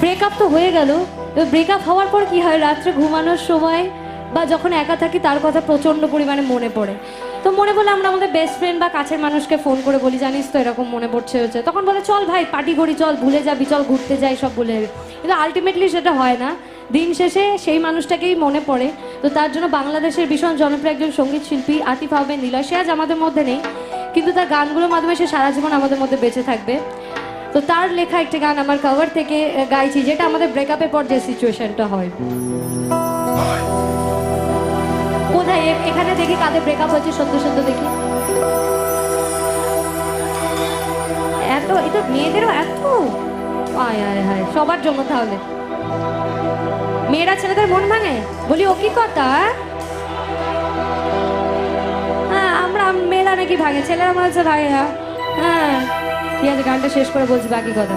Breakup তো হয়ে গেল, ব্রেকআপ হওয়ার পর কি হয়, রাত্রে ঘুমানোর সময় বা যখন একা থাকি তার কথা প্রচণ্ড পরিমাণে মনে পড়ে। তো মনে পড়লে আমরা আমাদের বেস্ট ফ্রেন্ড বা কাছের মানুষকে ফোন করে বলি, জানিস তো এরকম মনে পড়ছে হয়েছে, তখন বলে চল ভাই পার্টি করি, চল ভুলে যাবি, চল ঘুরতে যাই, সব বলে। কিন্তু আলটিমেটলি সেটা হয় না, দিন শেষে সেই মানুষটাকেই মনে পড়ে। তো তার জন্য বাংলাদেশের ভীষণ জনপ্রিয় একজন সঙ্গীত শিল্পী আতিফ আহমেদ নিলয়, সে আজ আমাদের মধ্যে নেই, কিন্তু তার গানগুলোর মাধ্যমে সে সারা জীবন আমাদের মধ্যে বেঁচে থাকবে। তো তার লেখা একটি গান আমার কভার থেকে গাইছি, যেটা আমাদের ব্রেকআপের পর যে সিচুয়েশনটা হয়। কোথায় এখানে দেখি কাদের ব্রেকআপ হয়েছে, সত্য সত্য দেখি। এত এটা মেয়েদেরও এত, আয় আয় হায়, সবার জন্য তাহলে। মেয়েরা ছেলেদের মন ভাঙে, বলি ও কি কথা। হ্যাঁ আমরা মেয়েরা নাকি ভাঙে, ছেলেরা মনে হচ্ছে ভাঙে। হ্যাঁ ঠিক আছে, গানটা শেষ করে বলছি বাকি কথা।